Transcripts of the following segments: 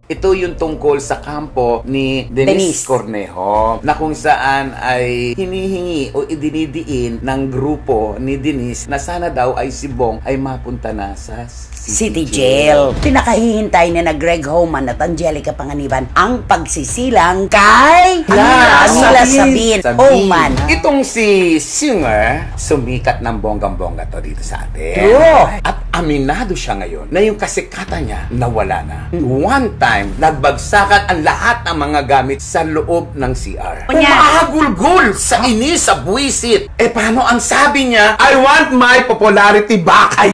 Ito yung tungkol sa kampo ni Denise Cornejo na kung saan ay hinihingi o idinidiin ng grupo ni Denise na sana daw ay si Bong ay mapunta na sa City Jail. Pinakahihintay ni na Greg Homan at Angelica Panganiban ang pagsisilang kay Anila Sabin Homan. Itong si singer, sumikat ng bonggang-bongga to dito sa atin. True. At aminado siya ngayon na yung kasikatan niya nawala na. One time, nagbagsakan ang lahat ng mga gamit sa loob ng CR. Umahagulgul sa inis, sa buwisit. Paano ang sabi niya, I want my popularity back.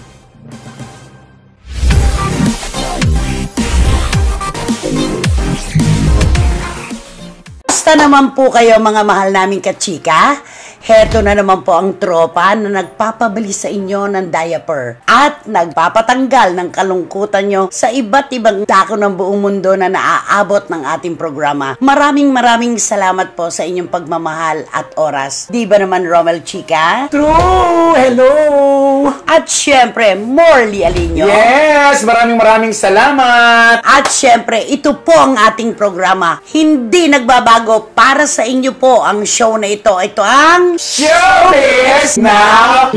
Basta naman po kayo mga mahal naming kachika. Heto na naman po ang tropa na nagpapabili sa inyo ng diaper at nagpapatanggal ng kalungkutan nyo sa iba't ibang dako ng buong mundo na naaabot ng ating programa. Maraming salamat po sa inyong pagmamahal at oras. Di ba naman, Romel Chika? True! Hello! At syempre, Morley Alinyo. Yes! Maraming salamat! At syempre, ito po ang ating programa. Hindi nagbabago. Para sa inyo po ang show na ito. Ito ang Showbiz Now!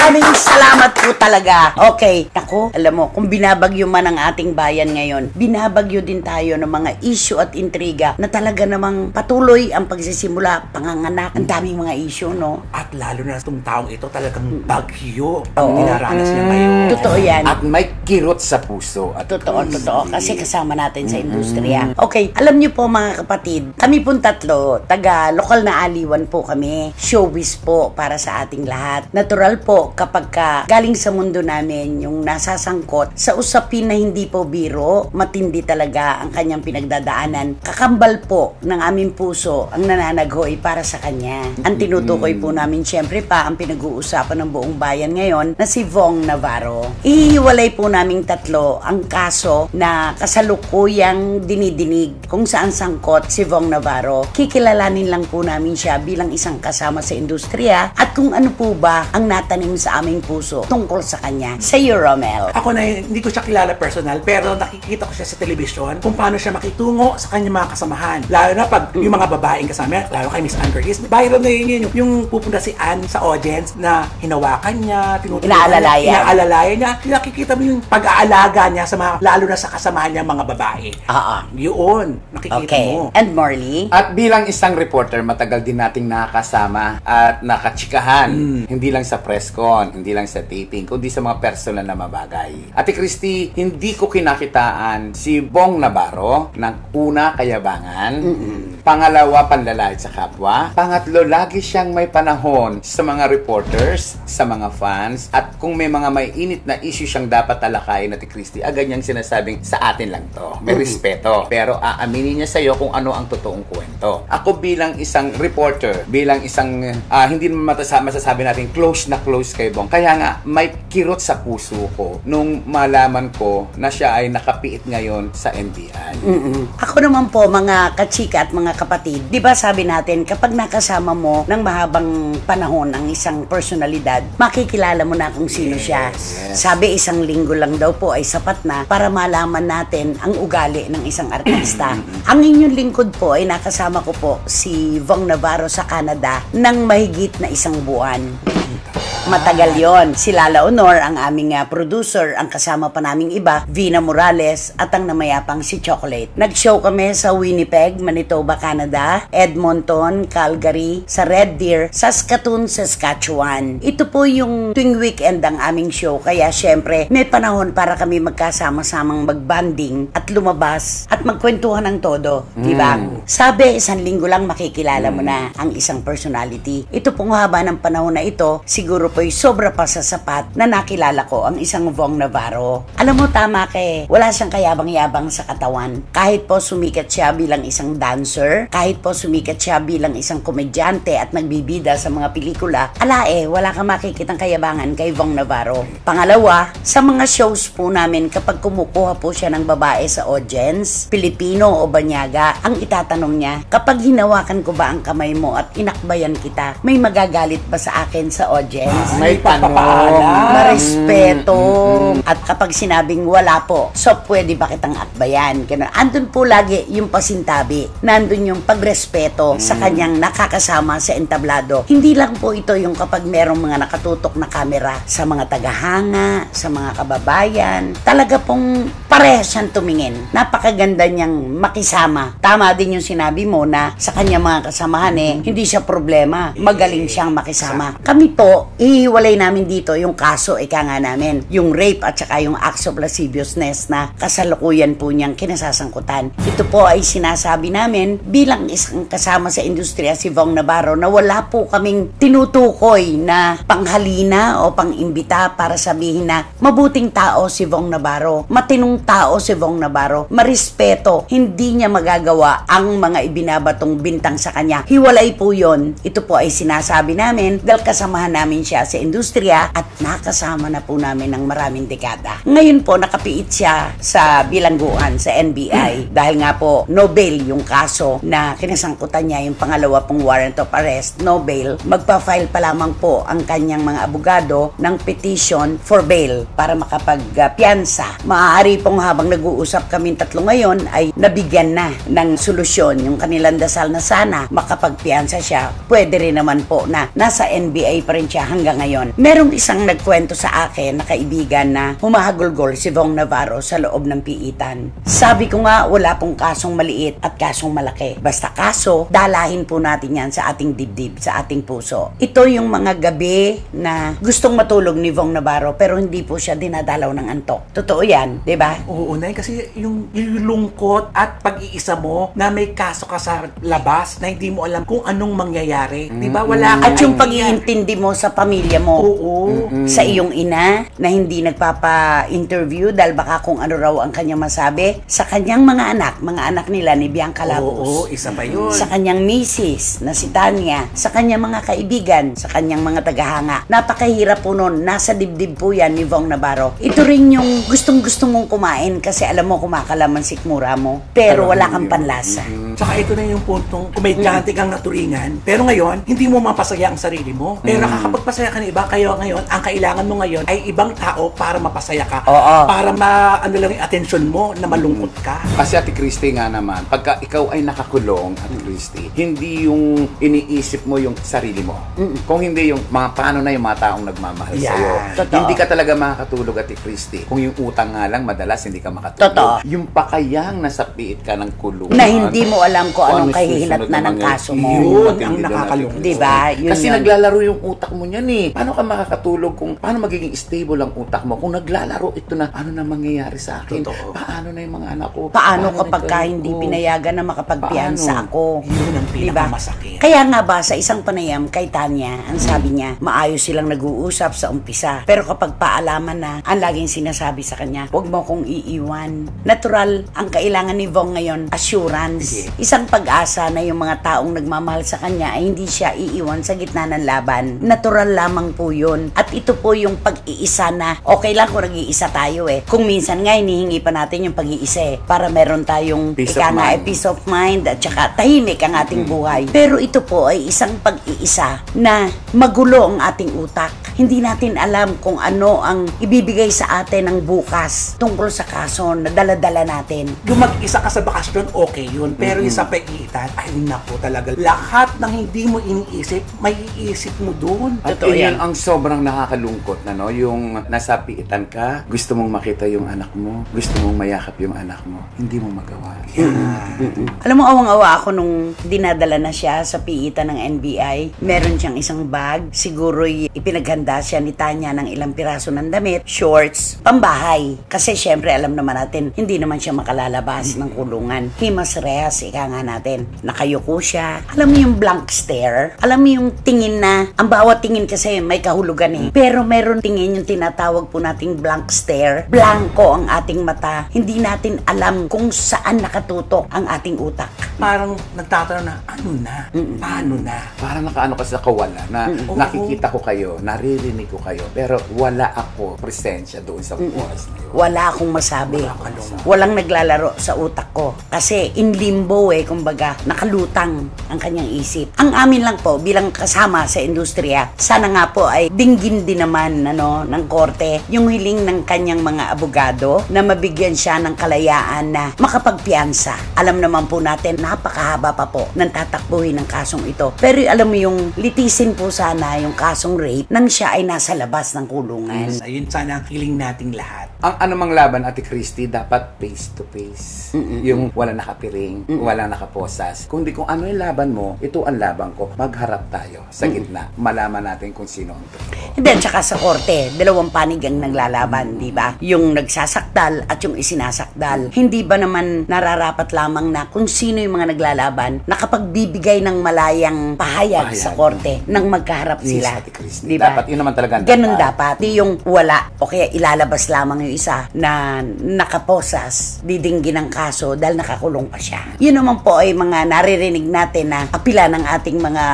Maraming salamat po talaga. Okay, naku, alam mo, kung binabagyo man ang ating bayan ngayon, binabagyo din tayo ng mga issue at intriga na talaga namang patuloy ang pagsisimula, panganganak, ang daming mga issue, no? At lalo na itong taong ito talagang bagyo ang dinaranas niya ngayon. Totoo yan. At may kirot sa puso. At Totoo. Kasi kasama natin sa industriya. Okay, alam niyo po mga kapatid, kami pong tatlo, taga lokal na aliwan po kami. Showbiz po para sa ating lahat. Natural po kapag galing sa mundo namin yung nasasangkot sa usapin na hindi po biro, matindi talaga ang kanyang pinagdadaanan. Kakambal po ng aming puso ang nananaghoy para sa kanya. Ang tinutukoy po namin syempre pa ang pinag-uusapan ng buong bayan ngayon na si Vong Navarro. Ihiwalay po naming tatlo ang kaso na kasalukuyang dinidinig kung saan sangkot si Vong Navarro. Kikilalanin lang po namin siya bilang isang kasama sa industriya at kung ano po ba ang natanim sa aming puso tungkol sa kanya. Sa iyo, Romel. Ako na hindi ko siya kilala personal pero nakikita ko siya sa telebisyon kung paano siya makitungo sa kanyang mga kasamahan. Lalo na pag yung mga babaeng kasama, lalo kay Miss Ann Curtis. Viral na yun yung pupunta si Ann sa audience na hinawakan niya, inaalalayan niya. Nakikita mo yung pag-aalaga niya sa mga, lalo na sa kasamahan niya mga babae. Yun, nakikita mo. And Morley? At bilang isang reporter, matagal din nating nakakasama at nakachikahan. Hindi lang sa press con, hindi lang sa taping, kundi sa mga personal na mabagay. Ate Christy, hindi ko kinakitaan si Bong Navarro ng una, kayabangan. Pangalawa, panlalait sa kapwa. Pangatlo, lagi siyang may panahon sa mga reporters, sa mga fans, at kung may mga may init na issue siyang dapat talakayin, Ate Christy, agad niyang sinasabing sa atin lang to. May respeto. Pero aaminin niya sa'yo kung ano ang totoong kwento. Ako bilang isang reporter, bilang isang hindi masasabi natin close kay Bong. Kaya nga, may kirot sa puso ko nung malaman ko na siya ay nakapiit ngayon sa NBI. Ako naman po, mga kachika at mga kapatid, di ba sabi natin, kapag nakasama mo ng mahabang panahon ang isang personalidad, makikilala mo na kung sino siya. Sabi, isang linggo lang daw po ay sapat na para malaman natin ang ugali ng isang artista. Ang inyong lingkod po ay nakasama ko po si Vong Navarro sa Canada ng mahigit na isang buwan. Matagal yon. Si Lala Honor, ang aming producer, ang kasama pa naming iba, Vina Morales, at ang namayapang si Chocolate. Nag-show kami sa Winnipeg, Manitoba, Canada, Edmonton, Calgary, sa Red Deer, Saskatoon, Saskatchewan. Ito po yung tuwing weekend ang aming show, kaya syempre may panahon para kami magkasama-samang mag-banding at lumabas at magkwentuhan ng todo. Diba? Sabi, isang linggo lang makikilala mo na ang isang personality. Ito pong haba ng panahon na ito, siguro po'y sobra pa sa sapat na nakilala ko ang isang Vong Navarro. Alam mo, tama wala siyang kayabang-yabang sa katawan. Kahit po sumikat siya bilang isang dancer, kahit po sumikat siya bilang isang komedyante at nagbibida sa mga pelikula, wala kang makikitang kayabangan kay Vong Navarro. Pangalawa, sa mga shows po namin kapag kumukuha po siya ng babae sa audience, Pilipino o Banyaga, ang itatanong niya, kapag hinawakan ko ba ang kamay mo at inakbayan kita, may magagalit ba sa akin sa audience? intelligence. May pagpapaalam. Marespeto. At kapag sinabing wala po, so pwede ba kitang akbayan? Ganun. Andun po lagi yung pasintabi. Nandun yung pagrespeto sa kanyang nakakasama sa entablado. Hindi lang po ito yung kapag merong mga nakatutok na kamera sa mga tagahanga, sa mga kababayan. Talaga pong parehas siyang tumingin. Napakaganda niyang makisama. Tama din yung sinabi mo na sa kanya mga kasamahan hindi siya problema. Magaling siyang makisama. Kami po, ihiwalay namin dito yung kaso, ika nga namin. Yung rape at saka yung acts of lasciviousness na kasalukuyan po niyang kinasasangkutan. Ito po ay sinasabi namin bilang isang kasama sa industriya si Vong Navarro na wala po kaming tinutukoy na panghalina o pangimbita para sabihin na mabuting tao si Vong Navarro, matinong tao si Vong Navarro, marespeto, hindi niya magagawa ang mga ibinabatong bintang sa kanya. Hiwalay po yon. Ito po ay sinasabi namin dahil kasamahan namin siya sa industriya at nakasama na po namin ng maraming dekada. Ngayon po nakapiit siya sa bilangguan sa NBI dahil nga po no bail yung kaso na kinasangkutan niya yung pangalawa pong warrant of arrest, no bail. Magpa-file pa lamang po ang kanyang mga abogado ng petition for bail para makapagpiyansa. Maaari pong habang nag-uusap kaming tatlo ngayon ay nabigyan na ng solusyon yung kanilang dasal na sana makapagpiyansa siya. Pwede rin naman po na nasa NBI pa rin siya hanggang ngayon. Merong isang nagkwento sa akin na kaibigan na humahagulgol si Vong Navarro sa loob ng piitan. Sabi ko nga wala pong kasong maliit at kasong malaki. Basta kaso, dalahin po natin yan sa ating dibdib, sa ating puso. Ito yung mga gabi na gustong matulog ni Vong Navarro pero hindi po siya dinadalaw ng antok. Totoo yan, di ba? Oo, Nay, kasi yung lungkot at pag-iisa mo na may kaso ka sa labas na hindi mo alam kung anong mangyayari. Di ba? Wala kang At yung idea. pag-iintindi mo sa pamilya mo. Oo. Sa iyong ina na hindi nagpapa-interview dahil baka kung ano raw ang kanyang masabi. Sa kanyang mga anak nila ni Bianca Labus. Oo, isa pa yun. Sa kanyang misis na si Tanya, sa kanyang mga kaibigan, sa kanyang mga tagahanga. Napakahirap po nun. Nasa dibdib po yan ni Vong Navarro. Ito rin yung gustong-gusto mong kumain kasi alam mo kumakalaman sikmura mo. Pero wala kang panlasa. Tsaka ito na yung puntong kumedyante kang naturingan. Pero ngayon, hindi mo mapasaya ang sarili mo. Pero kakapagpasaya ka ng iba, kayo ngayon, ang kailangan mo ngayon ay ibang tao para mapasaya ka. Oo. Para ano lang yung attention mo na malungkot ka. Kasi Ate Christy nga naman, pagka ikaw ay nakakulong, Ate Christy, hindi yung iniisip mo yung sarili mo. Kung hindi yung paano na yung mga taong nagmamahal Yeah. sa'yo. Totoo. Hindi ka talaga makakatulog, Ate Christy. Kung yung utang nga lang, madalas hindi ka makatulog. Totoo. Yung pakayang nasa piit ka ng kulungan. Na hindi mo alam kung anong ano kahihinat susunod na ng mangyayari. kaso mo. Yun Matindi ang doon, nakakalungkot. Ate Diba? Christy. Yun Kasi yun. naglalaro yung utak mo niyan eh. Paano ka makakatulog kung paano magiging stable ang utak mo kung naglalaro ito na ano na mangyayari sa akin? Totoo. Paano na yung mga anak ko? Paano na kapag yung ka karir hindi ko? pinayagan na makapagpiyansa Paano? ako? Yun ang Diba? pinakamasakit. Kaya nga ba sa isang panayam kay Tanya, ang sabi niya, maayos silang nag-uusap sa umpisa. Pero kapag paalaman na, ang laging sinasabi sa kanya, huwag mo kong iiwan. Natural, ang kailangan ni Vong ngayon, assurance. Isang pag-asa na yung mga taong nagmamahal sa kanya ay hindi siya iiwan sa gitna ng laban. Natural lamang po yun. At ito po yung pag-iisa na, okay lang kung nag-iisa tayo eh. Kung minsan nga, hinihingi pa natin yung pag-iisa eh. Para meron tayong Peace ika of nga, mind. peace of mind at saka tahimik ang ating buhay. Pero ito po ay isang pag-iisa na magulo ang ating utak. Hindi natin alam kung ano ang ibibigay sa atin ng bukas tungkol sa kaso na dala-dala natin. Yung mag-isa ka sa bakasyon, okay yun. Pero yung sa pag-iitan, ay naku talaga. Lahat ng hindi mo iniisip, may iisip mo doon. At Totoo yun yan. ang sobrang nakakalungkot na no, yung nasa piitan ka, gusto mong makita yung anak mo, gusto mong mayakap yung anak mo, hindi mo magawa. Alam mo, awang-awa ako nung dinadala na siya sa piitan ng NBI. Meron siyang isang bag. Siguro ipinaghanda siya ni Tanya ng ilang piraso ng damit, shorts, pambahay. Kasi syempre, alam naman natin, hindi naman siya makalalabas ng kulungan. Himas rehas, ika nga natin. Nakayuko siya. Alam mo yung blank stare? Alam mo yung tingin na, ang bawat tingin kasi may kahulugan eh. Pero meron tingin yung tinatawag po nating blank stare. Blanco ang ating mata. Hindi natin alam kung saan nakatutok ang ating utak. Parang nagtatanong na, ano na? Paano na? Parang nakaano ka sa kawala na Oo. nakikita ko kayo, naririnig ko kayo, pero wala ako presensya doon sa oras na yun. Wala akong masabi. Wala ka doon. Walang naglalaro sa utak ko. Kasi in limbo nauuwi, kumbaga, nakalutang ang kanyang isip. Ang amin lang po, bilang kasama sa industriya, sana nga po ay dinggin din naman ng korte yung hiling ng kanyang mga abogado na mabigyan siya ng kalayaan na makapagpiyansa. Alam naman po natin, napakahaba pa po ng tatakbuhin ng kasong ito. Pero alam mo yung litisin po sana yung kasong rape nang siya ay nasa labas ng kulungan. Ayun sana ang hiling nating lahat. Ang anumang laban, Ate Christy, dapat face to face. Yung wala nakapiring, wala nakaposas. Kundi kung ano yung laban mo, ito ang laban ko. Magharap tayo sa gitna. Malaman natin kung sino ang totoo. And then, tsaka sa korte, dalawang panig ang naglalaban, di ba? Yung nagsasakdal at yung isinasakdal. Hindi ba naman nararapat lamang na kung sino yung mga naglalaban, nakapagbibigay ng malayang pahayag sa korte nang magkaharap sila? Ate Christy. Di ba? Dapat, yun naman talaga. Ganun dapat. Di yung wala, o kaya ilalabas lamang yung isa na nakaposas, didinggin ang kaso dahil nakakulong pa siya. Yun naman po ay mga naririnig natin na apila ng ating mga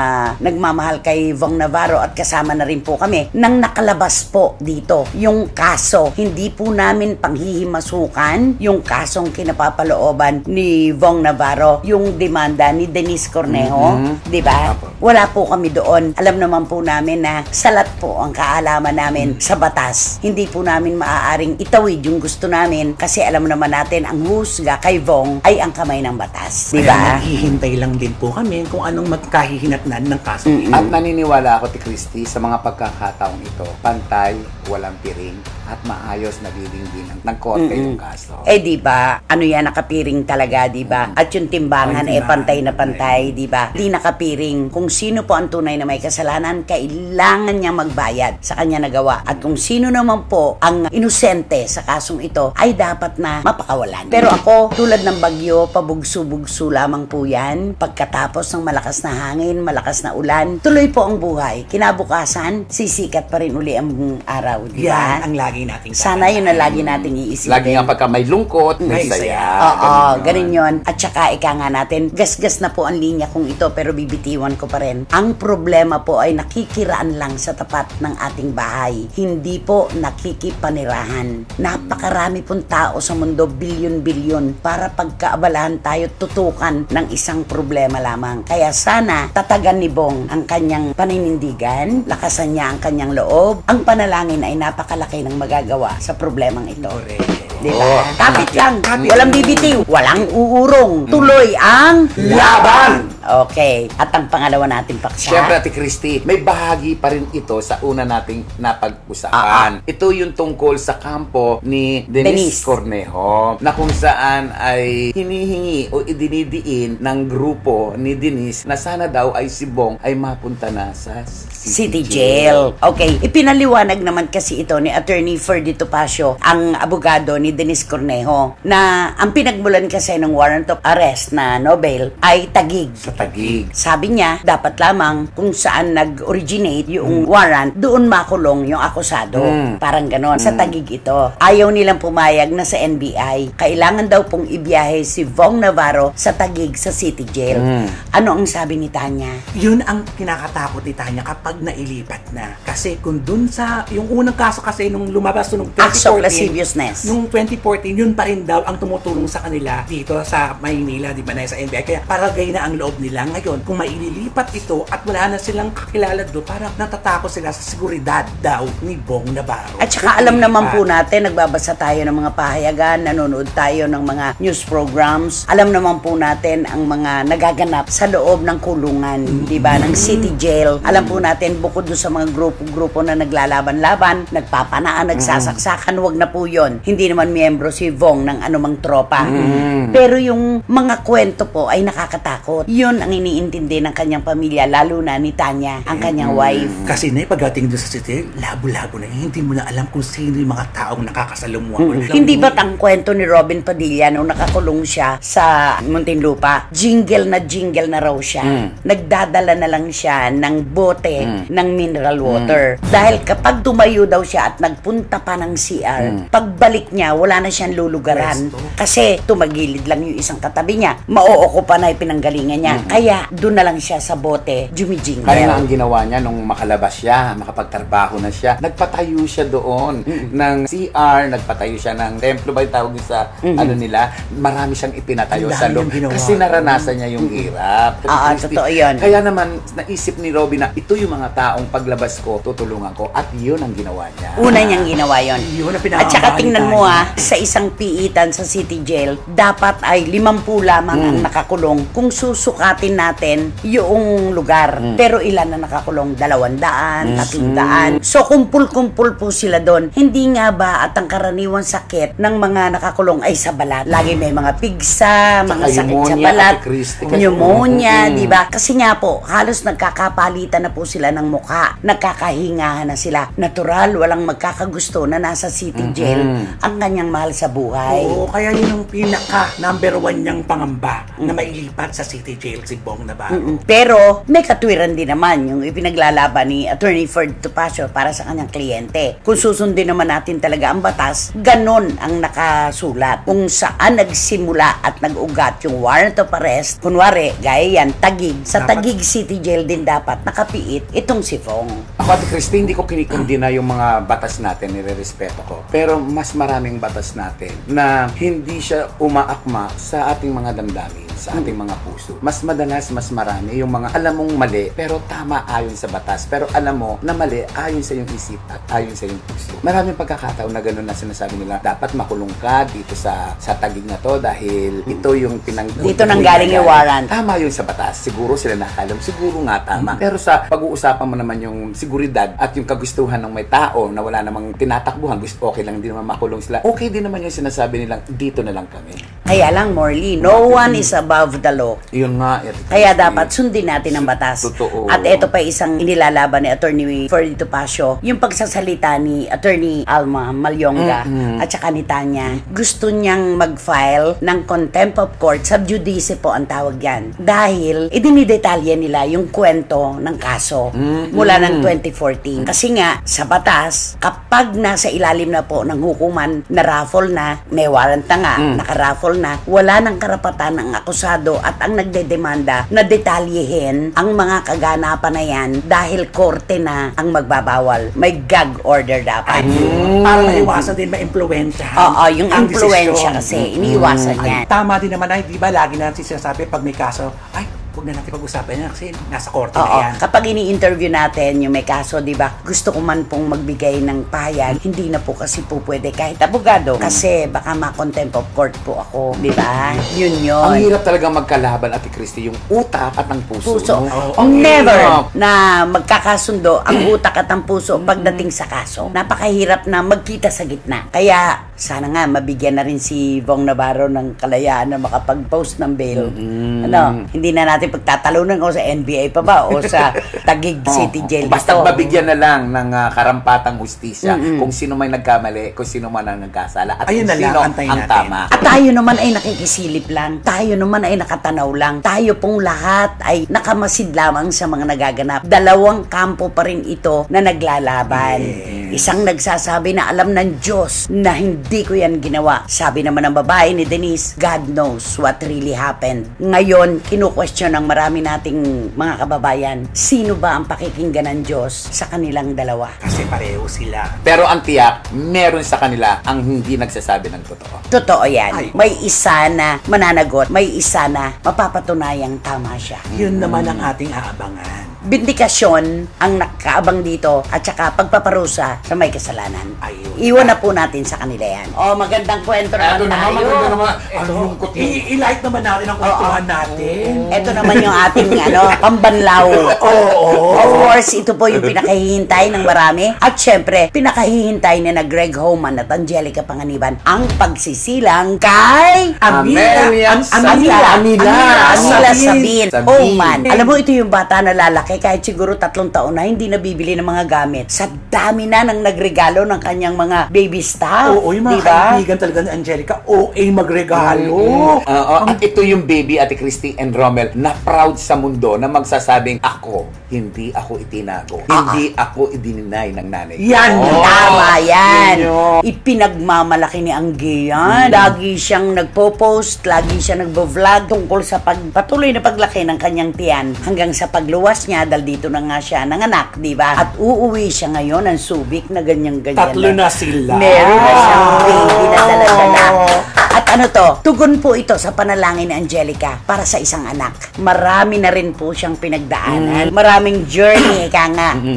nagmamahal kay Vong Navarro at kasama na rin po kami nang nakalabas po dito yung kaso. Hindi po namin panghihimasukan yung kasong kinapapalooban ni Vong Navarro, yung demanda ni Denise Cornejo, di ba? Wala po kami doon. Alam naman po namin na salat po ang kaalaman namin sa batas. Hindi po namin maaaring itawid yung gusto namin kasi alam naman natin ang husga kay Vong ay ang kamay ng batas. Di ba? Naghihintay lang din po kami kung anong magkahihinatnan ng kaso. At naniniwala ako, Ate Christy, sa mga pagkakataong ito, pantay, walang piring, at maayos na didinggin ng korte yung kaso. Di ba? Ano yan, nakapiring talaga, di ba? At yung timbangan pantay na pantay, di ba? Di nakapiring. Kung sino po ang tunay na may kasalanan, kailangan niya magbayad sa kanya nagawa. At kung sino naman po ang inosente sa kasong ito, ay dapat na mapakawalan. Pero ako, tulad ng bagyo, pabugso-bugso lamang po yan. Pagkatapos ng malakas na hangin, malakas na ulan, tuloy po ang buhay. Kinabukasan, sisikat pa rin uli ang araw, di ba? Yan ang lagi nating sana yun na lagi nating iisipin. Lagi nga pagka may lungkot, may saya. Oo, ganun yun. At saka ika nga natin, gasgas na po ang linya kung ito pero bibitiwan ko pa rin. Ang problema po ay nakikiraan lang sa tapat ng ating bahay. Hindi po nakikipanirahan. Napakarami pong tao sa mundo, bilyon-bilyon, para pagkaabalahan tayo tutukan ng isang problema lamang. Kaya sana tatagan ni Bong ang kanyang paninindigan, lakasan niya ang kanyang loob. Ang panalangin ay napakalaki ng magagawa sa problemang ito. Diba? Kapit lang, walang bibitiw, walang uurong, tuloy ang laban! Okay, at ang pangalawa nating paksa. Siyempre, Ate Christy, may bahagi pa rin ito sa una nating napag-usapan. Ito yung tungkol sa kampo ni Denise Cornejo, na kung saan ay hinihingi o idinidiin ng grupo ni Denise na sana daw ay si Bong ay mapunta na sa City Jail. Okay, ipinaliwanag naman kasi ito ni Attorney Ferdy Topacio, ang abogado ni Denise Cornejo, na ang pinagmulan kasi ng warrant of arrest na no bail ay Taguig. Sa Taguig. Sabi niya, dapat lamang kung saan nag-originate yung warrant, doon makulong yung akusado. Parang ganon. Sa Taguig ito. Ayaw nilang pumayag na sa NBI. Kailangan daw pong ibiyahe si Vong Navarro sa Taguig sa City Jail. Ano ang sabi ni Tanya? Yun ang kinakatakot ni Tanya kapag nailipat na. Kasi kung dun sa, yung unang kaso kasi nung lumabas nung 2014, acts of lasciviousness. Nung 2014, yun pa rin daw ang tumutulong sa kanila dito sa Maynila, di ba, na sa NBI. Kaya paragay na ang loob nila ngayon. Kung maililipat ito at wala na silang kakilala doon, parang natatakot sila sa seguridad daw ni Bong Navarro. At saka alam naman po natin, nagbabasa tayo ng mga pahayagan, nanonood tayo ng mga news programs. Alam naman po natin ang mga nagaganap sa loob ng kulungan, di ba, ng City Jail. Alam po natin, bukod doon sa mga grupo na naglalaban-laban, nagpapanaan, nagsasaksakan, wag na po yun. Hindi naman miyembro si Vong ng anumang tropa. Pero yung mga kwento po ay nakakatakot. Yun ang iniintindi ng kanyang pamilya, lalo na ni Tanya, ang kanyang wife. Kasi na pagdating doon sa city, labo-labo na hindi mo na alam kung sino yung mga taong nakakasalumuha. Hindi ba't ang kwento ni Robin Padilla nung nakakulong siya sa Muntinlupa? Jingle na raw siya. Nagdadala na lang siya ng bote ng mineral water. Dahil kapag tumayo daw siya at nagpunta pa ng CR, pagbalik niya, wala na siyang lulugaran. Kasi tumagilid lang yung isang katabi niya. Mauoko pa na ipinanggalingan niya. lang. Kaya doon na lang siya sa bote, jumijingle. Kaya nga ang ginawa niya nung makalabas siya, makapagtrabaho na siya, nagpatayo siya doon ng CR, nagpatayo siya ng templo ba yung tawag sa ano nila, marami siyang ipinatayo sa loob. Kasi naranasan niya yung hirap. Totoo yun. Kaya naman, naisip ni Robby na ito yung mga taong paglabas ko, tutulungan ko, at yun ang ginawa niya. Una niyang ginawa yun. At saka tingnan mo sa isang piitan sa City Jail, dapat ay 50 lamang ang nakakulong kung susukatin natin yung lugar. Pero ilan na nakakulong? 200, 300. So kumpul-kumpul po sila doon. Hindi nga ba at ang karaniwang sakit ng mga nakakulong ay sa balat? Lagi may mga pigsa, mga sakit sa balat, pneumonia, di ba? Kasi nga po, halos nagkakapalitan na po sila ng mukha. Nagkakahingahan na sila. Natural, walang magkakagusto na nasa City Jail ang kanyang mahal sa buhay. Oo, kaya yun ang pinaka number 1 niyang pangamba na mailipat sa City Jail si Bong Navarro. Pero may katwiran din naman yung ipinaglalaban ni Attorney Ferd Topacio para sa kanyang kliyente. Kung susundin naman natin talaga ang batas, ganon ang nakasulat. Kung saan nagsimula at nag-ugat yung warrant of arrest, kunwari, gaya yan, Taguig. Sa Taguig City Jail din dapat nakapiit itong si Fong. Ako, Ate Christy, hindi ko kinikondina yung mga batas natin, nire-respeto ko. Pero mas maraming batas natin na hindi siya umaakma sa ating mga damdamin, sa ating mga puso. Mas madalas, mas marami yung mga alam mong mali, pero tama ayon sa batas. Pero alam mo na mali ayon sa iyong isip at ayon sa iyong puso. Maraming pagkakataon na gano'n na sinasabi nila, dapat makulong ka dito sa Taguig na to dahil ito yung dito nang galing yung warrant. Tama yun sa batas. Siguro sila nakalam. Siguro nga tama. Pero sa pag-uusapan mo naman yung seguridad at yung kagustuhan ng may tao na wala namang tinatakbuhan, gusto okay lang din naman makulong sila. Okay din naman yung sinasabi nilang, dito na lang kami. Kaya lang, Morley, no one is above the law. Yun nga. Kaya dapat sundin natin ang batas. Totoo. At ito pa isang inilalaban ni Attorney Ferd Topacio, yung pagsasalita ni Attorney Alma Malyonga at saka ni Tanya. Gusto niyang mag-file ng contempt of court, sub judice po ang tawag yan. Dahil idinidetalye nila yung kwento ng kaso mula ng 2014. Kasi nga, sa batas, kapag nasa ilalim na po ng hukuman, na-raffle na, may warrant na nga, naka-raffle na, wala ng karapatan ang akusado at ang nagdedemanda na detalyehin ang mga kaganapan na yan dahil korte na ang magbabawal. May gag order dapat. Para maiwasan din ma-impluwensya. Oo, yung impluwensya kasi, iniiwasan yan. Tama din naman ay, di ba, lagi natin sinasabi pag may kaso, ay, huwag na natin pag-usapan yan kasi nasa korte na yan. Kapag ini-interview natin yung may kaso, di ba, gusto ko man pong magbigay ng pahayag, hindi na po kasi po pwede kahit abogado kasi baka ma-contempt of court po ako, di ba? Yun. Ang hirap talaga magkalaban, Ate Christy, yung utak at ang puso. Never na magkakasundo ang utak at ang puso pagdating sa kaso. Napakahirap na magkita sa gitna. Kaya sana nga mabigyan na rin si Bong Navarro ng kalayaan na makapag-post ng bail. Hindi na natin pagtatalunan ko sa NBA pa ba o sa Taguig City Jail. Basta mabigyan na lang ng karampatang hustisya kung sino may nagkamali, kung sino man ang nagkasala at ayun kung na sino lang, ang tama. At tayo naman ay nakikisilip lang. Tayo naman ay nakatanaw lang. Tayo pong lahat ay nakamasid lamang sa mga nagaganap. Dalawang kampo pa rin ito na naglalaban. Isang nagsasabi na alam ng Diyos na hindi ko yan ginawa. Sabi naman ng babae ni Denise, God knows what really happened. Ngayon, kinu-question ng marami nating mga kababayan, sino ba ang pakikinggan ng Diyos sa kanilang dalawa? Kasi pareho sila. Pero ang tiyak, meron sa kanila ang hindi nagsasabi ng totoo. Totoo yan. May isa na mananagot, may isa na mapapatunayang tama siya. Yun naman ang ating aabangan. Bindikasyon ang nakaabang dito at saka pagpaparusa sa may kasalanan. Ayun. Iwan na po natin sa kanila yan. Magandang kwento naman tayo. I-like naman natin ang kwentuhan natin. Ito naman yung ating pambanlaw. Of course, ito po yung pinakahihintay ng marami. At syempre, pinakahihintay ni na Greg Homan at Angelica Panganiban ang pagsisilang kay Amila Sabin. Homan. Alam mo, ito yung bata na lalaki lalaki, kahit siguro 3 taon na, hindi nabibili ng mga gamit. Sa dami na ng nagregalo ng kanyang mga baby stuff. Oo, yung mga diba? kaibigan talaga ni Angelica, magregalo. At ito yung baby, Ate Christy and Romel, na proud sa mundo na magsasabing, hindi ako itinago. Hindi ako idininay ng nanay. Yan! Tama yan. Yun. Ipinagmamalaki ni Angge yan. Lagi siyang nagpo-post, lagi siya nagbo-vlog tungkol sa patuloy na paglaki ng kanyang tiyan hanggang sa pagluwas niya dahil dito na nga siya nanganak, di ba? At uuwi siya ngayon ng Subic na ganyan-ganyan. 3 na sila. Meron na siyang baby na dala-dala. At ano to, tugon po ito sa panalangin ni Angelica para sa isang anak. Marami na rin po siyang pinagdaanan. Maraming journey,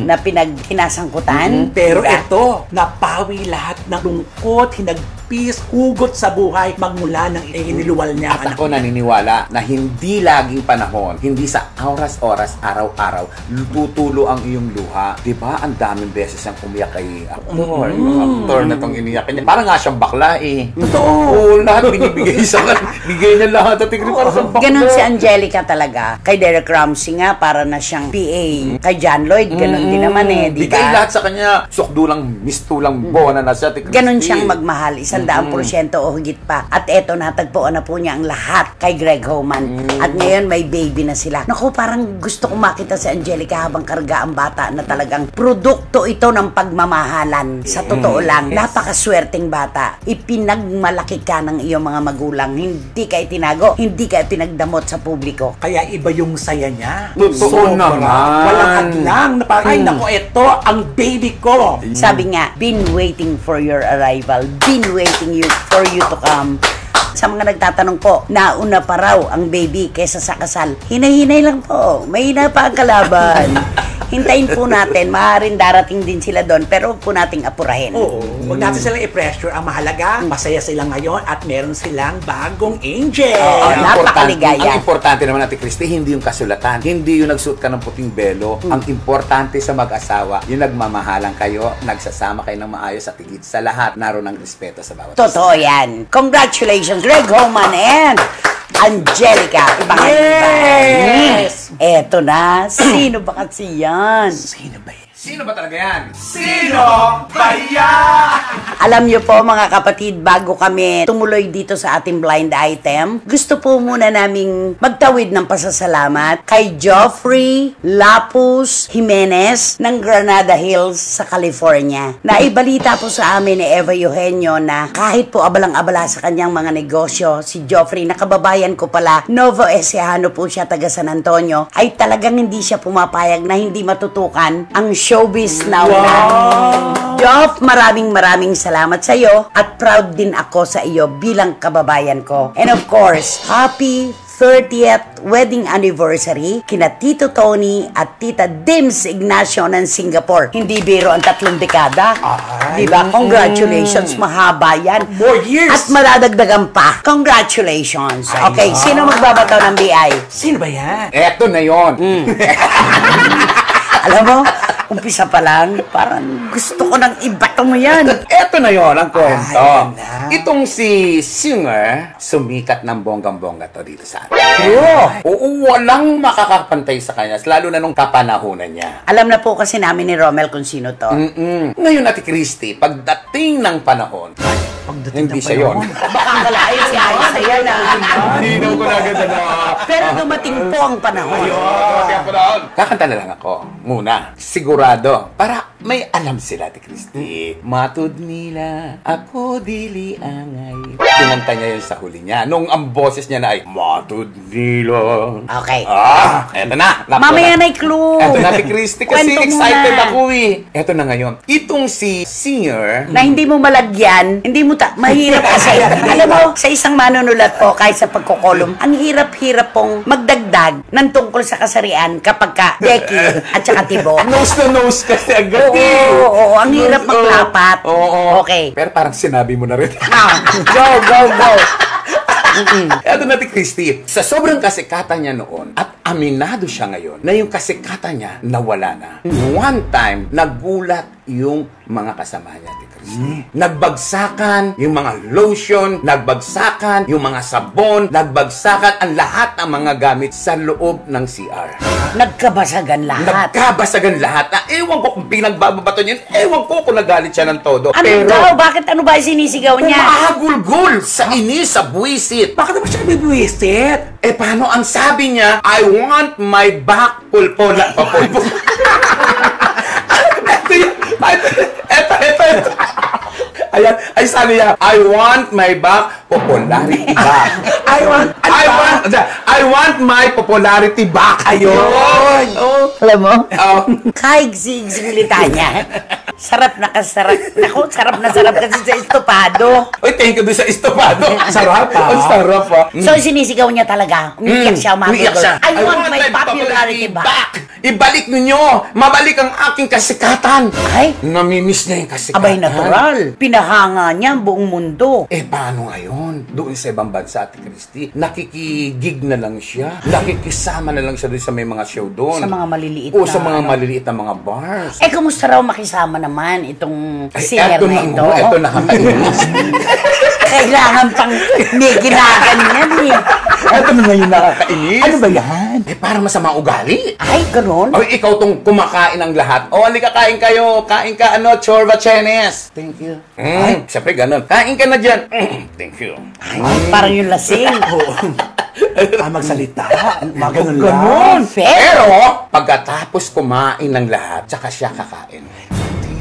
na pinagkinasangkutan. Pero diba? ito, napawi lahat ng lungkot, hinagpis, hugot sa buhay magmula ng iniluwal niya. At ako naniniwala na hindi laging panahon, hindi sa oras-oras, araw-araw, tutulo ang iyong luha. Diba? Ang daming beses ang umiyak kay aktor. Yung aktor na tong iniyak niya. Parang nga siyang bakla eh. Totoo. Oo, lahat binibigay sa kanya. Bigay niya lahat. At tigri para sa bakla. Ganon si Angelica talaga. Kay Derek Ramsey nga, para na siyang PA. Kay John Lloyd, ganon din naman eh. Diba? Bigay lahat sa kanya. Sukdulang, mistulang bona na siya. Ganon siyang magmahal, 100% o higit pa. At eto, natagpuan na po niya ang lahat kay Greg Homan. At ngayon, may baby na sila. Naku, parang gusto kong makita si Angelica habang karga ang bata na talagang produkto ito ng pagmamahalan. Sa totoo lang, napakaswerteng bata. Ipinagmalaki ka ng iyong mga magulang. Hindi ka itinago, hindi ka pinagdamot sa publiko. Kaya iba yung saya niya. Totoo naman. Walang hadlang. Na parang, ay naku, ito ang baby ko. Sabi nga, been waiting for your arrival. Been waiting for you to come. Sa mga nagtatanong po, nauna pa raw ang baby kesa sa kasal. Hinay-hinay lang po. Mahina pa ang kalaban. Hintayin po natin. Maaaring darating din sila doon, pero huwag po nating apurahin. Oo. Huwag natin silang i-pressure. Ang mahalaga, masaya sila ngayon at meron silang bagong angel. Oo, napakaligaya. Ang importante naman, Ate Christy, hindi yung kasulatan. Hindi yung nagsuot ka ng puting belo. Ang importante sa mag-asawa, yung nagmamahalan kayo, nagsasama kayo ng maayos at higit sa lahat, naroon ang respeto sa bawat Totoo yan. Congratulations, Greg Homan and Angelica. Yes! Eto na. Sino ba kasi yan? Sino ba yan? Sino ba talaga yan? Sino ba yan? Alam niyo po mga kapatid, bago kami tumuloy dito sa ating blind item, gusto po muna naming magtawid ng pasasalamat kay Joffrey Lapus Jimenez ng Granada Hills sa California. Naibalita po sa amin ni Eva Eugenio na kahit po abalang-abala sa kanyang mga negosyo, si Joffrey, na kababayan ko pala, Novo Ecijano po siya, taga San Antonio, ay talagang hindi siya pumapayag na hindi matutukan ang Showbiz Now na. Joff, maraming salamat sa iyo at proud din ako sa iyo bilang kababayan ko. And of course, happy 30th wedding anniversary kina Tito Tony at Tita Dims Ignacio ng Singapore. Hindi biro ang 3 dekada. Diba? Congratulations, mahaba yan. More years. At madadagdagan pa. Congratulations. Okay, sino magbabato ng BI? Sino ba yan? Eto na yon. Alam mo, umpisa pa lang, parang gusto ko nang ibato mo yan. Eto na yon ang kwento. Ayan na. Itong si singer, sumikat ng bonggang-bongga to dito sa atin. Oo, walang makakapantay sa kanya, lalo na nung kapanahunan niya. Alam na po kasi namin ni Romel kung sino to. Ngayon, Ate Christy, pagdating ng panahon, hindi siya yun. Baka kalain si Ayos na yan. Hindi ko na agad na. Pero dumating po ang panahon. Kakanta na lang ako muna. Sigurado. Para may alam sila, Ate Christy. Matud nila, ako dili angay. Kinanta niya yun sa huli niya. Nung ang boses niya na ay, matud nila. Okay. Eto na. Mamaya na clue. Eto na, Ate Christy. Kasi Kwento excited muna. ako eh. Eto na ngayon. Itong si singer, Na hindi mo malagyan, hindi mo mahirap kasi. Alam mo, sa isang manunulat po, kahit sa pagkukolum, ang hirap-hirap pong magdagdag ng tungkol sa kasarian kapag ka Becky at saka Tibo. nose to nose kasi agad Oo, ang hirap maglapat. Oo. Okay. Pero parang sinabi mo na rin. Go. Eto na, Ate Christy, sa sobrang kasikatan niya noon at aminado siya ngayon na yung kasikatan niya nawala na. One time, nagulat yung mga kasama niya, Ate Christy. Nagbagsakan yung mga lotion, nagbagsakan yung mga sabon, nagbagsakan ang lahat ng mga gamit sa loob ng CR. Nagkabasagan lahat. Nagkabasagan lahat. Na ewan ko kung pinagbababato niya, ewan ko kung nagalit siya ng todo. Ano daw? Bakit ano ba sinisigaw niya? Umahagulgul sa inis, sa buwisit. Bakit naman siya bibuwisit? Eh, paano ang sabi niya, I want my back pulpola. Ito. Ayan, ay sabi niya, I want my back popularity back. I want my popularity back. Ayun. Oh. Alam mo? Kaig-sig-sig niya. Sarap na kasarap. Naku, sarap na sarap kasi sa estopado. Uy, thank you doon sa estopado. Sarap pa. Ang sarap pa. So, sinisigaw niya talaga. Umiiyak siya, Umiiyak siya. I want my popularity back. Ibalik ninyo. Mabalik ang aking kasikatan. Ay, Namimiss na yung kasikatan. abay natural. Pinahanga niya ang buong mundo. Eh, paano ngayon? Doon sa ibang bansa, Ate Christy, nakikigig na lang siya. Nakikisama na lang siya doon sa may mga show doon. Sa mga maliliit O na, sa mga ano. maliliit na mga bars. Eh, kumusta raw makisama naman itong Ay, singer eto na ito? Eto nakakainis. Kailangan pang may ginaganyan eh. Eto na ngayon nakakainis. Ano ba yan? Eh, parang masama ugali. Ay, ganun? O, ikaw tong kumakain ng lahat. O, halika, kain kayo. Kain ka, chorba chenes. Thank you. Siyempre, ganun. Kain ka na dyan. Thank you. Ay, parang yung lasing. Magsalita. Ganun lang. Ganun. Pero, pagkatapos kumain ng lahat, tsaka siya kakain.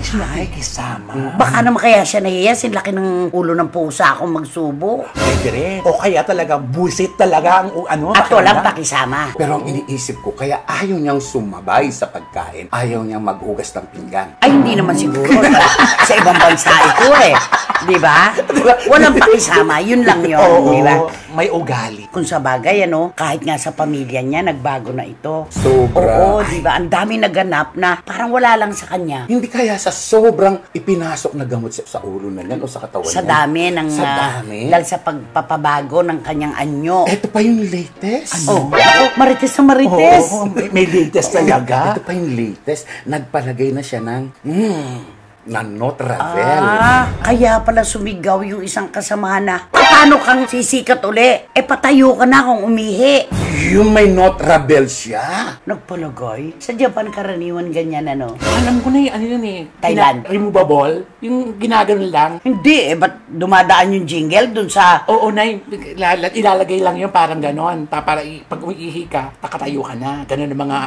Nakikisama. Baka naman kaya siya nahiya, sinlaki ng ulo ng pusa akong magsubo. Pwede rin. O kaya talaga, busit talaga ang At walang pakisama. Pero ang iniisip ko, kaya ayaw niyang sumabay sa pagkain. Ayaw niyang maghugas ng pinggan. Ay, hindi naman siguro. Sa ibang bansa ito eh. Di ba? Walang pakisama. Yun lang yun. Oo, Di ba? may ugali. Kung sa bagay, kahit nga sa pamilya niya, nagbago na ito. Sobra. Oo, di ba? Ang dami naganap na parang wala lang sa kanya. Hindi kaya sa sobrang ipinasok na gamot sa ulo na yan o sa katawan Sa niya? dami ng... Sa dami? dahil sa pagpapabago ng kanyang anyo. Ito pa yung latest. Oh, marites na marites. Oo, may latest talaga. Ito pa yung latest. Nagpalagay na siya ng Notravel. Kaya pala sumigaw yung isang kasamahan na, paano kang sisikat uli? Eh, patayo ka na kung umihi. Yung may Notravel siya. Nagpalagay? Sa Japan karaniwan ganyan, Alam ko na ano yun eh. Thailand. Removable. Yung ginagano lang. Hindi, ba't dumadaan yung jingle dun sa... Oo, ilalagay lang yun parang ganon. Para pag umiihi ka, takatayo ka na. Ganon ang mga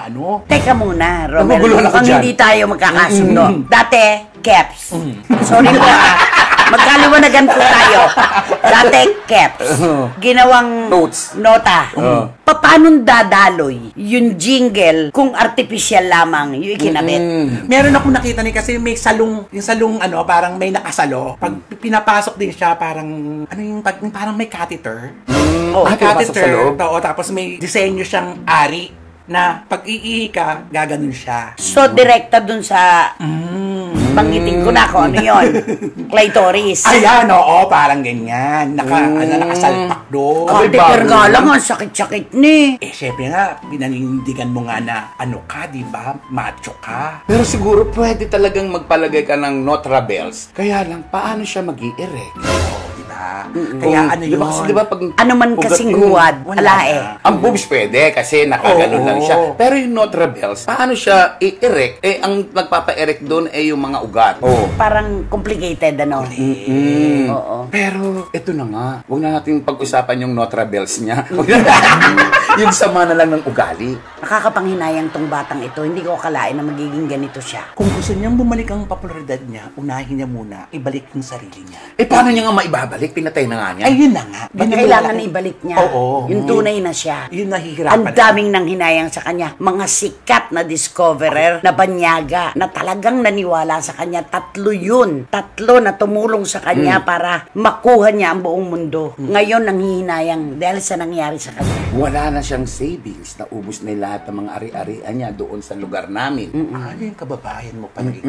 Teka muna, Romel. Naguguluhan ako Mukhang dyan. hindi tayo magkakasundo. Dati, Keps. Sorry po magkaliwanagan po tayo. Dati, Keps. Ginawang Notes. nota. Paano dadaloy yung jingle kung artificial lamang yung ikinabit? Meron akong nakita kasi may salong, yung salong parang may nakasalo. Pag pinapasok din siya, parang, parang may catheter. Pinapasok sa Catheter. loob? Oo, tapos may disenyo siyang ari na pag iihi ka, gaganon siya. So, direkta dun sa... Banggitin ko na kung ano yun. Clitoris. Ayan, oo, parang ganyan. Nakasalpak doon. Catheter nga lang, ang sakit-sakit ni. Eh, syempre nga, pinanindigan mo nga na di ba? Macho ka. Pero siguro pwede talagang magpalagay ka ng Notravels. Kaya lang, paano siya mag-i-erect? Di ba? Kaya ano yun? Diba kasi diba pag... Ano man ugat kasing yun, huwad, wala ala na. eh. Ang boobs pwede kasi nakaganon Oo. lang siya. Pero yung Notravels, paano siya i-erect? Eh, ang nagpapa-erect doon ay yung mga ugat. Oh. Parang complicated, Oo. Pero, ito na nga. Huwag na natin pag-usapan yung Notravels niya. Yung sama na lang ng ugali. Nakakapanghinayang tong batang ito. Hindi ko akalain na magiging ganito siya. Kung gusto niyang bumalik ang popularidad niya, unahin niya muna, ibalik yung sarili niya. Eh, paano niya nga maibabalik? Pinatay na nga niya. Ayun na nga. Ba't Yun ang kailangan malaki- ibalik niya? Oo. Yung tunay na siya. Yun nahihirapan. Ang daming nang hinayang sa kanya. Mga sikat na discoverer na banyaga na talagang naniwala sa kanya. 3 yun. 3 na tumulong sa kanya para makuha niya ang buong mundo. Ngayon nanghihinayang dahil sa nangyari sa kanya. Wala na siyang savings. Naubos na lahat ng mga ari-arian niya doon sa lugar namin. Ano yung kababayan mo pala ito?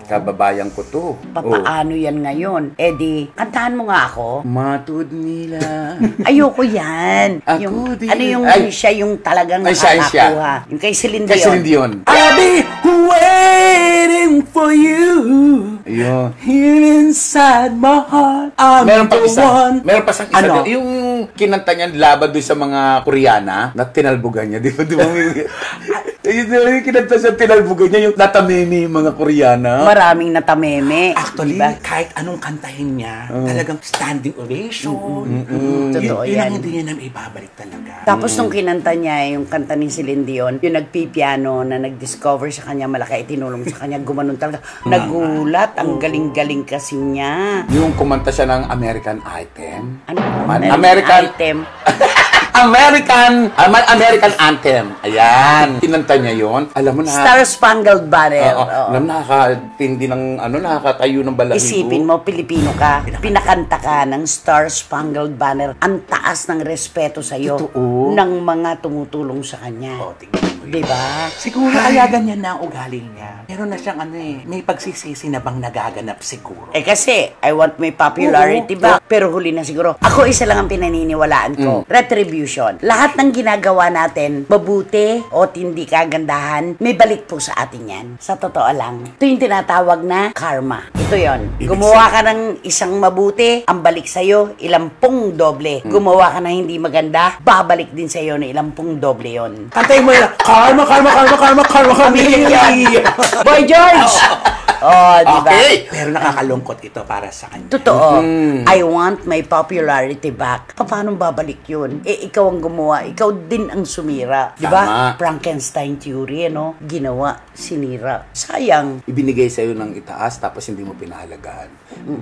Kababayan ko to. Papaano yan ngayon? Eh di, kantahan mo nga ako? Matud nila. Ayoko yan. Ako Yung, din. ano yung Ay. siya yung talagang Ay, siya. nakakakuha. Yung kay Celine Kay Dion. Celine Dion. I'll be waiting for you. Ayun. Here inside my heart, I'm Meron pa the isa. one. Meron pa siyang isa. Ano? Yung kinanta niya laban doon sa mga Koreana na tinalbugan niya. Di ba? Yung kinanta siya tinalbugan niya yung natamimi yung mga Koreana. Maraming natameme. Actually, Diba? kahit anong kantahin niya, talagang standing ovation. Totoo Yun ang yan. hindi niya na ibabalik talaga. Tapos nung kinanta niya yung kanta ni Celine Dion, yung nagpipiano na nag-discover sa kanya, malaki itinulong sa kanya, gumanon talaga. Nagulat, ang galing-galing kasi niya. Yung kumanta siya ng American Item. Ano? American Item. American Anthem. Ayan. Kinanta niya yon. Alam mo na. Star Spangled Banner. Oo. Oo. Alam, nakakatindi ng, nakakatayo ng balahibo. Isipin mo, Pilipino ka, pinakanta ka ng Star Spangled Banner. Ang taas ng respeto sa'yo Totoo. ng mga tumutulong sa kanya. Oh, tingnan mo yun. Diba? Siguro kaya ganyan na ang ugali niya. Meron na siyang may pagsisisi na bang nagaganap siguro. Eh kasi, I want my popularity Oo. back. Pero huli na siguro, ako isa lang ang pinaniniwalaan ko. Retribution. Lahat ng ginagawa natin, mabuti o hindi kagandahan, may balik po sa atin yan. Sa totoo lang. Ito yung tinatawag na karma. Ito yon. Gumawa ka ng isang mabuti, ang balik sa'yo, ilampung doble. Gumawa ka ng hindi maganda, babalik din sa'yo na ilampung doble yon. Kantayin mo yun. Karma, karma, karma, karma, karma, Pamilya. Boy George! Oh, di ba? Okay. Pero nakakalungkot ito para sa kanya. Totoo. I want my popularity back. Paano babalik yun? Eh, ikaw ang gumawa. Ikaw din ang sumira. Di ba? Tama. Frankenstein theory, ano? Ginawa, sinira. Sayang. Ibinigay sa'yo ng itaas tapos hindi mo pinahalagaan.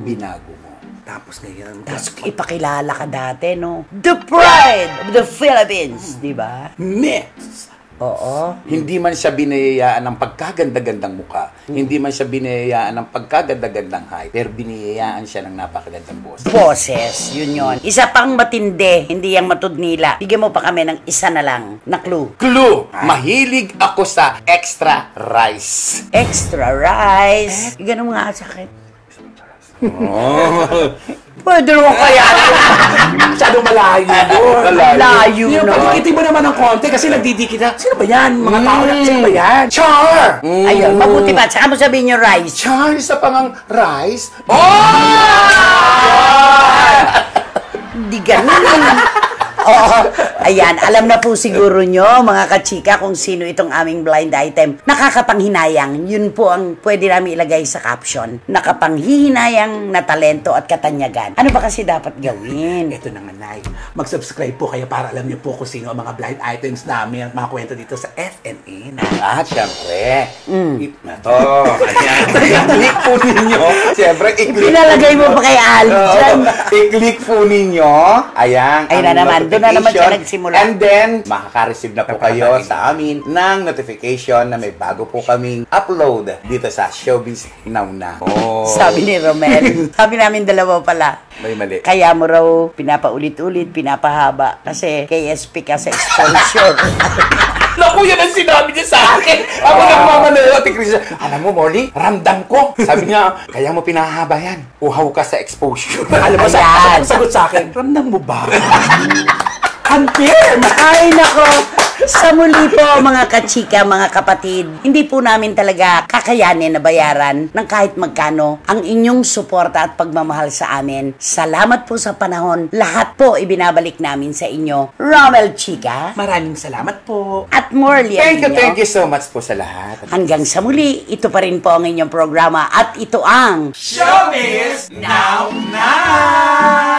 Binago mo. Tapos ngayon, Tapos ipakilala ka dati, no? The pride of the Philippines. Di ba? mix. Oo. Hindi man siya binayayaan ng pagkaganda-gandang muka. Hindi man siya binayayaan ng pagkaganda-gandang height. Pero binayayaan siya ng napakagandang boses. Boses, yun yun. Isa pang matindi, hindi yung matudnila. Bigyan mo pa kami ng isa na lang na clue. Clue! Mahilig ako sa extra rice. Extra rice. Ganun nga sa akin. Oh. Pwede mo kaya. Masyadong malayo yun. Layo Yung na. pagkikitin mo naman ng konti kasi nagdidikit na, sino ba yan? Mga tao na, sino ba yan? Char! Ayun, mabuti ba? Saka mo sabihin yung rice. Char sa pangang rice? Di ganun. Oo. Ayan, alam na po siguro nyo, mga kachika, kung sino itong aming blind item. Nakakapanghinayang. Yun po ang pwede namin ilagay sa caption. Nakapanghihinayang na talento at katanyagan. Ano ba kasi dapat gawin? Ito na nga, Nay. Mag-subscribe po kayo para alam niyo po kung sino ang mga blind items namin at mga kwento dito sa FNN. Siyempre. Ito. Ayan. I-click po ninyo. Siyempre, i-click Pinalagay mo pa kay Al dyan. I-click po ninyo. Ayan. Ayun ang na naman. Doon na naman siya notification. nagsimula. And then, makaka-receive na po kayo sa amin ng notification na may bago po kaming upload dito sa Showbiz Now Na. Oh. Sabi ni Romel. Sabi namin dalawa pala. May mali. Kaya mo raw pinapaulit-ulit, pinapahaba. Kasi KSP ka sa exposure. Naku, yan ang sinabi niya sa akin. Ako nagmamanayo, Ate Chris. Alam mo, Morley, ramdam ko. Sabi niya, kaya mo pinahaba yan. Uhaw ka sa exposure. Alam mo, Ayan. sagot sa akin, ramdam mo ba? Confirm! Ay, nako. Sa muli po, mga kachika, mga kapatid, hindi po namin talaga kakayanin na bayaran ng kahit magkano ang inyong suporta at pagmamahal sa amin. Salamat po sa panahon. Lahat po ibinabalik namin sa inyo. Romel Chika Maraming salamat po. at Morley. Thank you so much po sa lahat. Hanggang sa muli, ito pa rin po ang inyong programa at ito ang Showbiz Now Na!